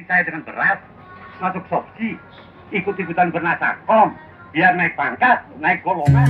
saya dengan beras, masuk Sopsi, ikut-ikutan bernasakom, biar naik pangkat, naik golongan.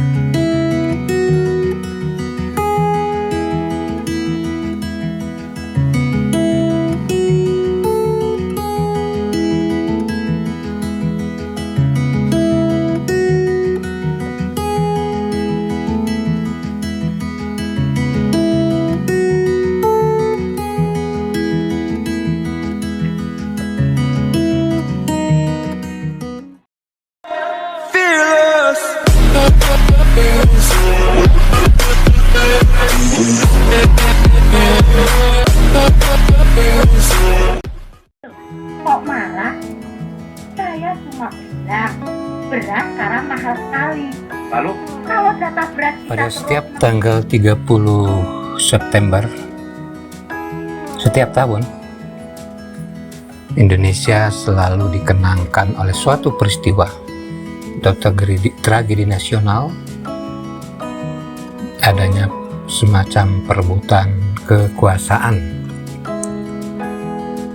Kok marah? Saya cuma bilang beras sekarang mahal sekali. Lalu, Kalau data beras kita Pada terus setiap tanggal 30 September setiap tahun, Indonesia selalu dikenangkan oleh suatu peristiwa atau tragedi nasional, adanya semacam perebutan kekuasaan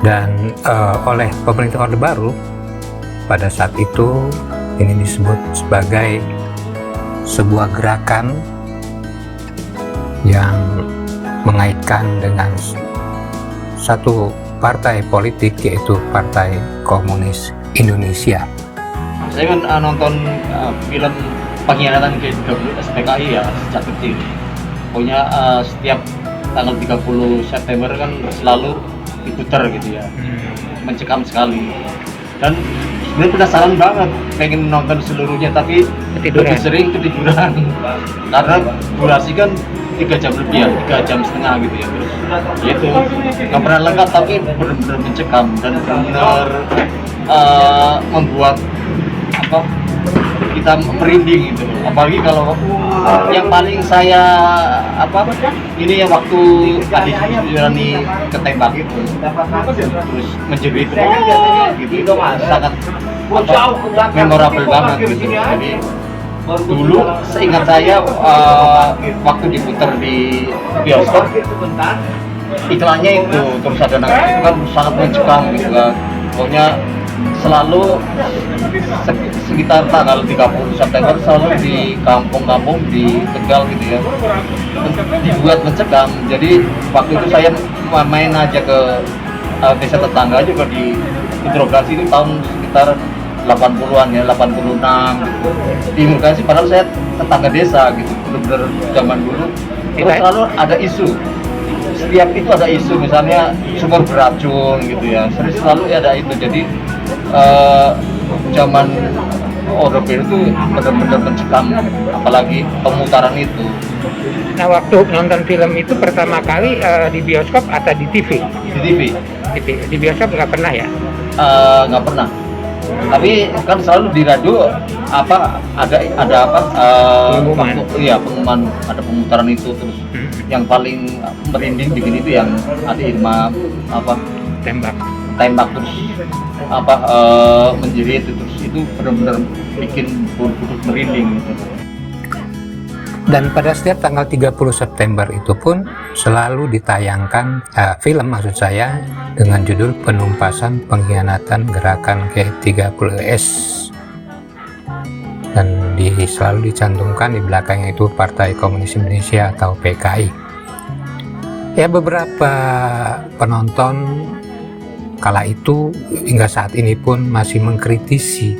dan oleh pemerintah Orde Baru pada saat itu. Ini disebut sebagai sebuah gerakan yang mengaitkan dengan satu partai politik, yaitu Partai Komunis Indonesia. Saya kan nonton film pengkhianatan ke-30 SPKI ya sejak kecil. Pokoknya setiap tanggal 30 September kan selalu diputar gitu ya, mencekam sekali. Dan sebenarnya penasaran banget pengen nonton seluruhnya, tapi lebih sering ketiduran karena durasi kan 3 jam lebih ya, 3 jam setengah gitu ya. Terus ya itu nggak pernah lengkap, tapi benar-benar mencekam dan benar membuat kita merinding gitu. Apalagi kalau yang paling saya ini yang waktu Adi Sudirani ketembak itu, terus menjerit gitu, sangat memorable banget gitu. Jadi dulu seingat saya waktu diputar di bioskop, iklannya itu terus ada nangis, itu kan sangat mencekam gitu kan. Pokoknya selalu sekitar tanggal 30 September selalu di kampung-kampung di Tegal gitu ya, dibuat mencekam. Jadi waktu itu saya main aja ke desa tetangga juga, di interogasi itu tahun sekitar 80-an ya, 86 gitu. Diinterogasi padahal saya tetangga desa gitu, bener-bener zaman dulu. Terus selalu ada isu, setiap itu ada isu, misalnya sumur beracun gitu ya, selalu ada itu. Jadi zaman Orde Baru itu benar-benar mencekam, apalagi pemutaran itu. Nah, waktu nonton film itu pertama kali di bioskop atau di TV? Di TV. Di bioskop nggak pernah ya? Nggak pernah. Tapi kan selalu di radio ada pengumuman. Iya, pengumuman ada pemutaran itu. Terus yang paling merinding bikin itu yang Adi Irma tembak terus menjerit, terus itu benar-benar bikin bulu kuduk merinding gitu. Dan pada setiap tanggal 30 September itu pun selalu ditayangkan film, maksud saya, dengan judul Penumpasan Pengkhianatan Gerakan G30S, dan selalu dicantumkan di belakangnya itu Partai Komunis Indonesia atau PKI. Ya, beberapa penonton kala itu hingga saat ini pun masih mengkritisi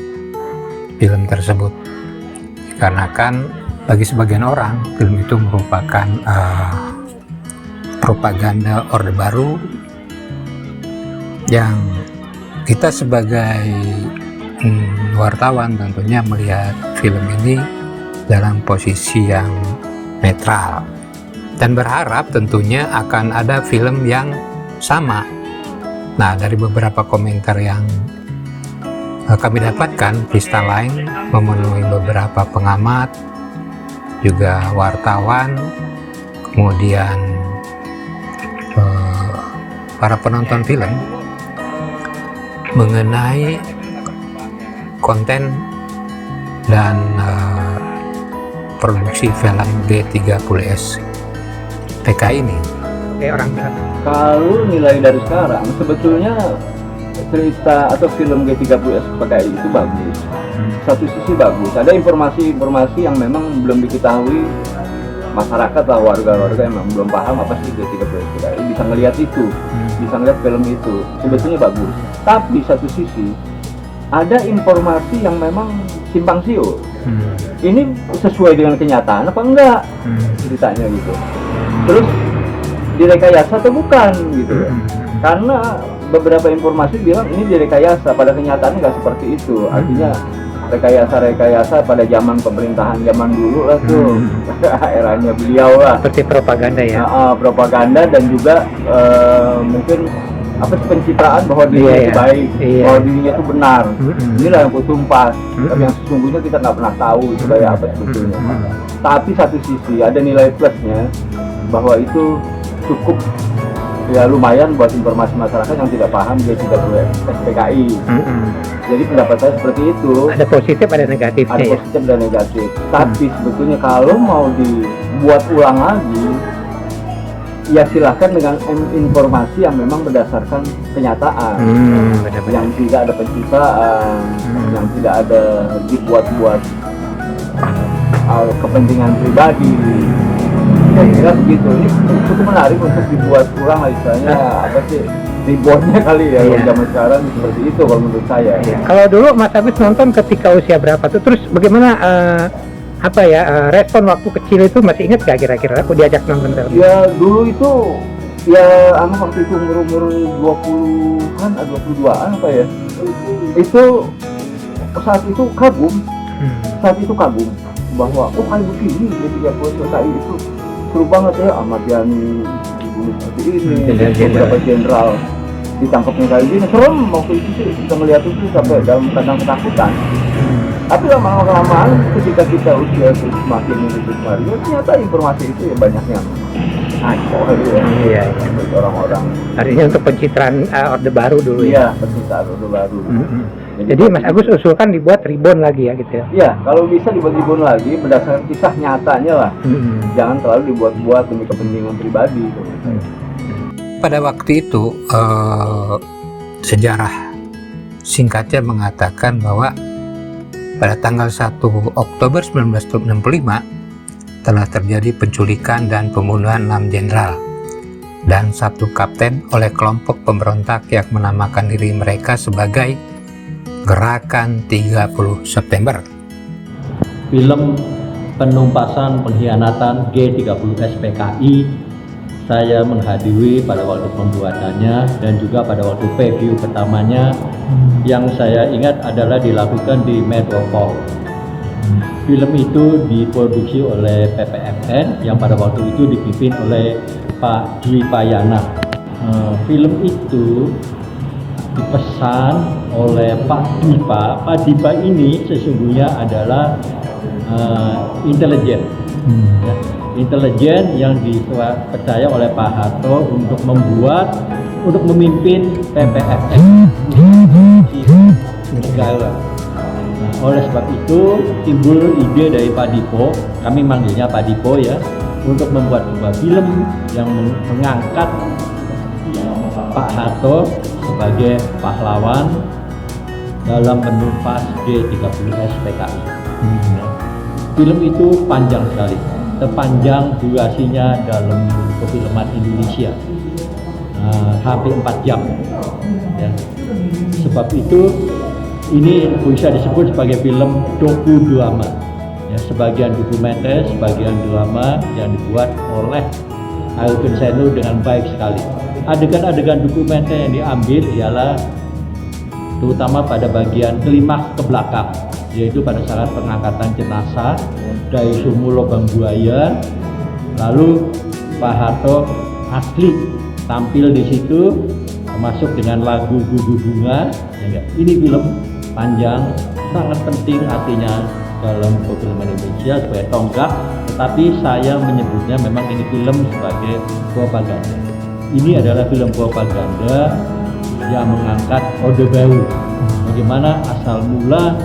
film tersebut, karena kan bagi sebagian orang film itu merupakan propaganda Orde Baru yang kita sebagai wartawan tentunya melihat film ini dalam posisi yang netral dan berharap tentunya akan ada film yang sama. Nah, dari beberapa komentar yang kami dapatkan, berita lain memenuhi beberapa pengamat, juga wartawan, kemudian para penonton film mengenai konten dan produksi film G30S PKI ini. Kalau nilai dari sekarang sebetulnya cerita atau film G30 SPKI itu bagus. Satu sisi bagus, ada informasi-informasi yang memang belum diketahui masyarakat lah, warga-warga yang memang belum paham apa sih G30 SPKI, bisa ngelihat itu, bisa ngelihat film itu, sebetulnya bagus. Tapi satu sisi ada informasi yang memang simpang siur. Ini sesuai dengan kenyataan apa enggak ceritanya gitu. Terus direkayasa atau bukan gitu. Karena beberapa informasi bilang ini direkayasa, pada kenyataannya nggak seperti itu. Artinya rekayasa pada zaman pemerintahan zaman dulu lah tuh, eranya beliau lah. Seperti propaganda ya. Propaganda dan juga mungkin apa sih, pencitraan bahwa dirinya itu baik, bahwa dirinya itu benar. Inilah yang kutumpas. Tapi yang sesungguhnya kita nggak pernah tahu itu kayak apa sebetulnya. Tapi satu sisi ada nilai plusnya bahwa itu cukup ya lumayan buat informasi masyarakat yang tidak paham G30 SPKI. Jadi pendapat saya seperti itu. Ada positif, ada negatifnya. Ada positif dan negatif. Tapi sebetulnya kalau mau dibuat ulang lagi, ya silahkan dengan informasi yang memang berdasarkan kenyataan, yang tidak ada pencitraan, yang tidak ada dibuat-buat kepentingan pribadi. Saya kira begitu. Ini cukup menarik untuk dibuat ulang lah, istilahnya apa sih, reboundnya kali ya. Zaman sekarang seperti itu kalau menurut saya. Kalau dulu Mas Agus nonton ketika usia berapa tuh? Terus bagaimana respon waktu kecil itu, masih ingat gak kira-kira aku diajak nonton film? Ya dulu itu ya waktu itu umur 20-an atau 22-an apa ya, itu saat itu kagum bahwa kayak begini ketika SPKI itu seru banget ya, Ahmad Yani dibunuh seperti ini, beberapa jenderal ditangkapnya kayak gini, serem waktu itu sih kita melihat itu sampai dalam keadaan ketakutan. Tapi lama-kelamaan ketika kita usia semakin maju, ternyata informasi itu ya banyak yang ngaco ya. Orang-orang. Artinya untuk pencitraan Orde Baru dulu ya. Iya, pencitraan Orde Baru. Jadi Mas Agus usulkan dibuat rebound lagi ya gitu ya? Iya, kalau bisa dibuat rebound lagi berdasarkan kisah nyatanya lah. Jangan terlalu dibuat-buat demi kepentingan pribadi. Pada waktu itu sejarah singkatnya mengatakan bahwa pada tanggal 1 Oktober 1965 telah terjadi penculikan dan pembunuhan 6 jenderal dan 1 kapten oleh kelompok pemberontak yang menamakan diri mereka sebagai Gerakan 30 September. Film penumpasan pengkhianatan G30 SPKI saya menghadiri pada waktu pembuatannya dan juga pada waktu preview pertamanya, yang saya ingat adalah dilakukan di Metropol. Film itu diproduksi oleh PPFN yang pada waktu itu dipimpin oleh Pak Dwi Payana. Film itu dipesan oleh Pak Dipa. Pak Dipa ini sesungguhnya adalah intelijen, intelijen yang dipercaya oleh Pak Harto untuk memimpin PPFN negara. Oleh sebab itu timbul ide dari Pak Dipo, kami manggilnya Pak Dipo ya, untuk membuat sebuah film yang mengangkat Pak Harto sebagai pahlawan dalam menumpas G30 SPKI. Film itu panjang sekali, terpanjang durasinya dalam perfilman Indonesia, hampir 4 jam. Ya. Sebab itu ini bisa disebut sebagai film dokudrama. Ya, sebagian dokumenter, sebagian drama yang dibuat oleh Arifin Senu dengan baik sekali. Adegan-adegan dokumenter yang diambil ialah terutama pada bagian klimaks ke belakang, yaitu pada saat pengangkatan jenazah dari sumur lubang buaya. Lalu Pak Harto asli tampil di situ, termasuk dengan lagu Gugu Bunga. Ini film panjang, sangat penting artinya dalam perfilman Indonesia sebagai tonggak, tetapi saya menyebutnya memang ini film sebagai propaganda. Ini adalah film propaganda yang mengangkat Orde Baru. Bagaimana asal mula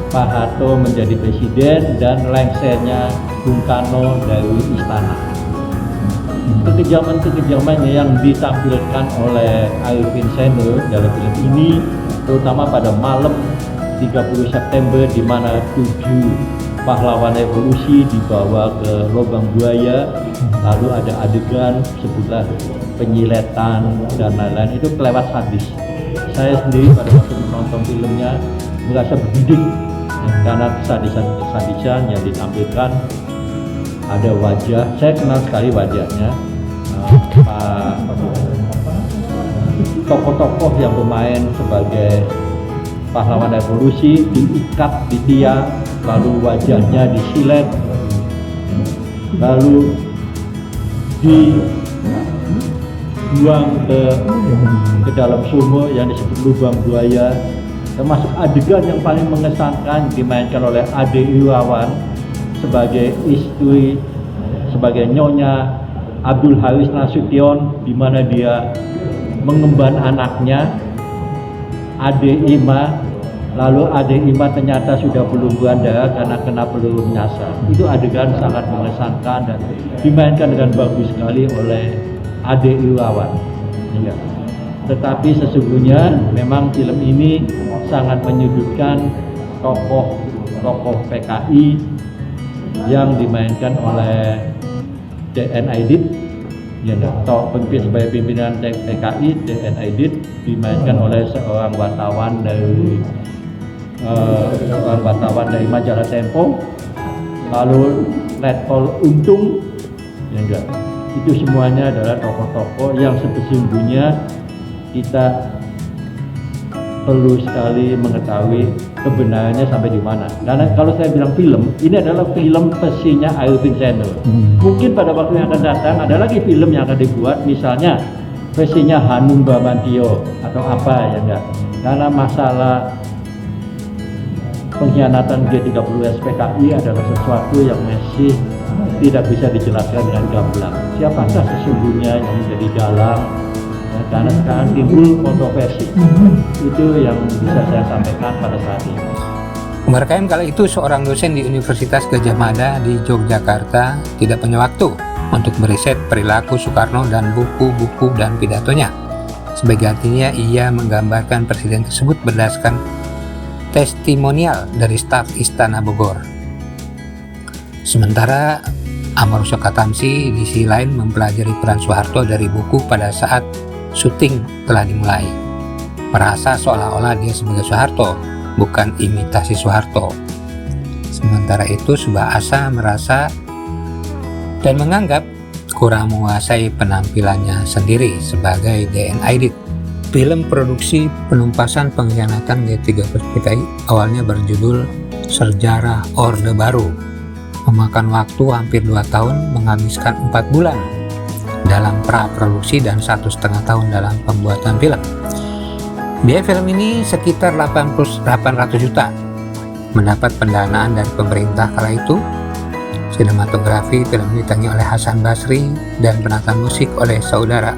Pak Harto menjadi presiden dan lengsernya Bung Karno dari istana. kekejaman yang ditampilkan oleh Arifin Seno dalam film ini, terutama pada malam 30 September di mana 7 pahlawan revolusi dibawa ke lubang buaya, lalu ada adegan sebutlah penyiletan dan lain-lain, itu kelewat sadis. Saya sendiri pada waktu menonton filmnya merasa bergidik karena kesadisan yang ditampilkan. Ada wajah, saya kenal sekali wajahnya, tokoh-tokoh yang bermain sebagai pahlawan revolusi diikat di tiang, lalu wajahnya disilet, lalu dibuang ke dalam sumur yang disebut lubang buaya. Termasuk adegan yang paling mengesankan dimainkan oleh Ade Irawan sebagai istri, sebagai Nyonya Abdul Haris Nasution, di mana dia mengemban anaknya Ade Ima, lalu Ade Ima ternyata sudah belum beranda karena kena peluru nyasar. Itu adegan sangat mengesankan dan dimainkan dengan bagus sekali oleh Ade Irawan. Ya. Tetapi sesungguhnya memang film ini sangat menyudutkan tokoh PKI yang dimainkan oleh DN Aidit, ya, sebagai pimpinan PKI. DN Aidit dimainkan oleh seorang wartawan dari majalah Tempo, lalu Letkol Untung, ya enggak. Itu semuanya adalah tokoh-tokoh yang sesungguhnya kita perlu sekali mengetahui kebenarannya sampai di mana. Karena kalau saya bilang film, ini adalah film versinya Arifin Seno. Mungkin pada waktu yang akan datang ada lagi film yang akan dibuat, misalnya versinya Hanung Bramantyo atau apa, ya enggak. Karena masalah pengkhianatan G30S PKI adalah sesuatu yang masih tidak bisa dijelaskan dengan gamblang. Siapakah sesungguhnya yang menjadi dalang? Karena sekarang timbul kontroversi. Itu yang bisa saya sampaikan pada saat ini. Umar Khayyam kala itu seorang dosen di Universitas Gadjah Mada di Yogyakarta tidak punya waktu untuk meriset perilaku Soekarno dan buku-buku dan pidatonya. Sebagai artinya ia menggambarkan presiden tersebut berdasarkan testimonial dari staf Istana Bogor. Sementara Ahmad Rusaka Tamsi di sisi lain mempelajari peran Soeharto dari buku pada saat syuting telah dimulai, merasa seolah-olah dia sebagai Soeharto, bukan imitasi Soeharto. Sementara itu Subahasa merasa dan menganggap kurang menguasai penampilannya sendiri sebagai DN Aidit. Film produksi penumpasan pengkhianatan G30 PKI awalnya berjudul Sejarah Orde Baru, memakan waktu hampir 2 tahun, menghabiskan 4 bulan dalam pra-produksi dan 1,5 tahun dalam pembuatan film. Biaya film ini sekitar 800 juta. Mendapat pendanaan dari pemerintah kala itu. Sinematografi film ditangi oleh Hasan Basri dan penataan musik oleh saudara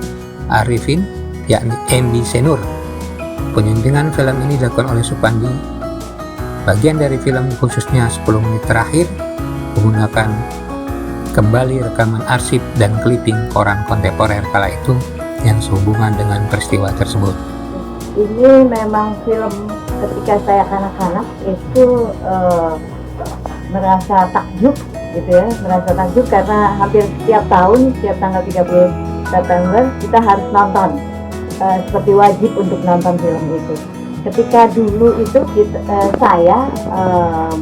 Arifin, yakni MB Senur. Penyuntingan film ini dilakukan oleh Supandi. Bagian dari film khususnya 10 menit terakhir menggunakan kembali rekaman arsip dan clipping koran kontemporer kala itu yang sehubungan dengan peristiwa tersebut. Ini memang film ketika saya kanak-kanak itu merasa takjub gitu ya, merasa takjub karena hampir setiap tahun, setiap tanggal 30 September kita harus nonton, seperti wajib untuk nonton film itu. Ketika dulu itu saya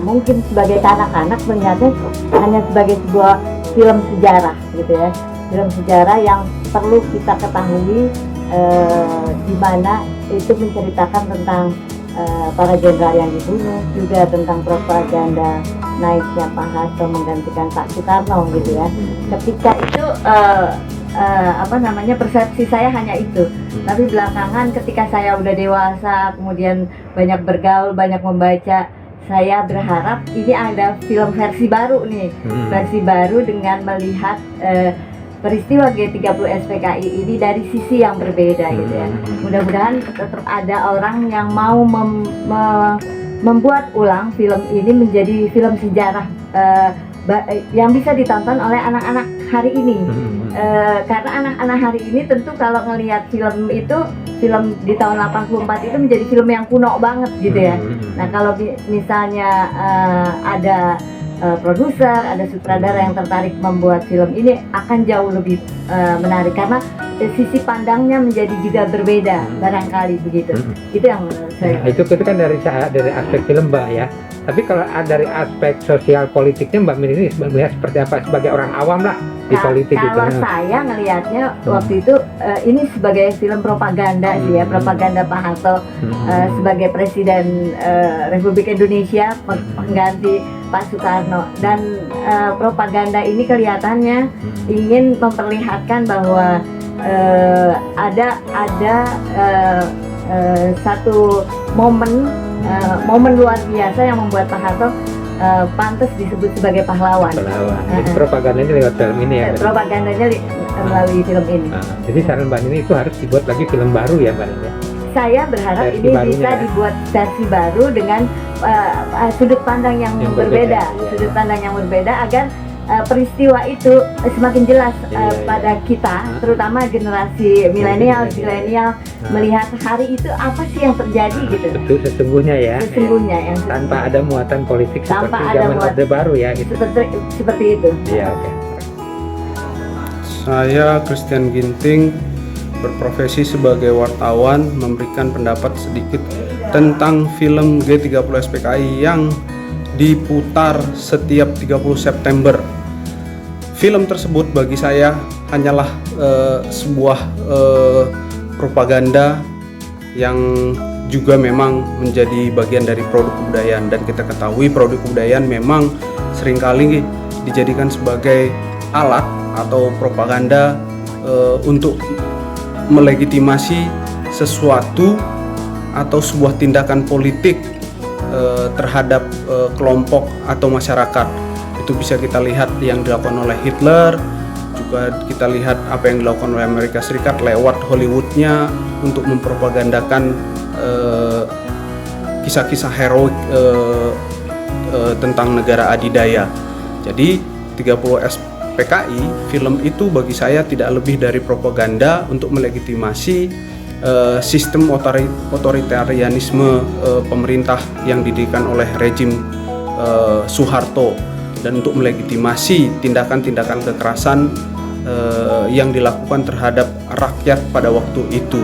mungkin sebagai kanak-kanak melihatnya hanya sebagai sebuah film sejarah gitu ya, film sejarah yang perlu kita ketahui, di mana itu menceritakan tentang para jenderal yang dibunuh, juga tentang propaganda naiknya Pak Hasto menggantikan Pak Soekarno gitu ya. Ketika itu persepsi saya hanya itu. Tapi belakangan ketika saya udah dewasa, kemudian banyak bergaul, banyak membaca, saya berharap ini ada film versi baru nih, versi baru dengan melihat peristiwa G30S PKI ini dari sisi yang berbeda gitu ya. Mudah-mudahan tetap ada orang yang mau membuat ulang film ini menjadi film sejarah yang bisa ditonton oleh anak-anak hari ini. Karena anak-anak hari ini tentu kalau ngelihat film itu, film di tahun 84 itu menjadi film yang kuno banget gitu ya. Nah kalau misalnya ada produser, ada sutradara yang tertarik membuat film ini, akan jauh lebih menarik karena sisi pandangnya menjadi juga berbeda barangkali begitu. Itu yang menurut saya. Nah, itu kan dari aspek film Mbak ya. Tapi kalau dari aspek sosial politiknya Mbak Min ini melihat seperti apa sebagai orang awam lah di politik gitu. Kalau saya ngelihatnya waktu itu ini sebagai film propaganda sih ya, propaganda Pak Harto sebagai Presiden Republik Indonesia pengganti Pak Soekarno, dan propaganda ini kelihatannya ingin memperlihatkan bahwa ada satu momen luar biasa yang membuat Pak Harto pantas disebut sebagai pahlawan. Jadi propagandanya lewat film ini ya. Propagandanya melalui film ini. Jadi saran Mbak Nini itu harus dibuat lagi film baru ya Mbak Nini. Saya berharap versi ini barunya, bisa dibuat versi baru dengan sudut pandang yang berbeda, sudut pandang yang berbeda agar peristiwa itu semakin jelas pada kita, terutama generasi milenial melihat hari itu apa sih yang terjadi gitu. Betul, sesungguhnya ya. Sesungguhnya yang tanpa ada muatan politik tanpa seperti ada zaman Orde Baru ya gitu. Seperti itu. Iya, oke. Saya Christian Ginting, berprofesi sebagai wartawan, memberikan pendapat sedikit tentang film G30 SPKI yang diputar setiap 30 September. Film tersebut bagi saya hanyalah sebuah propaganda yang juga memang menjadi bagian dari produk kebudayaan, dan kita ketahui produk kebudayaan memang seringkali dijadikan sebagai alat atau propaganda untuk melegitimasi sesuatu atau sebuah tindakan politik terhadap kelompok atau masyarakat. Itu bisa kita lihat yang dilakukan oleh Hitler, juga kita lihat apa yang dilakukan oleh Amerika Serikat lewat Hollywoodnya untuk mempropagandakan kisah-kisah heroik tentang negara adidaya. Jadi 30 SPKI film itu bagi saya tidak lebih dari propaganda untuk melegitimasi sistem otoritarianisme pemerintah yang didirikan oleh rejim Soeharto, dan untuk melegitimasi tindakan-tindakan kekerasan yang dilakukan terhadap rakyat pada waktu itu.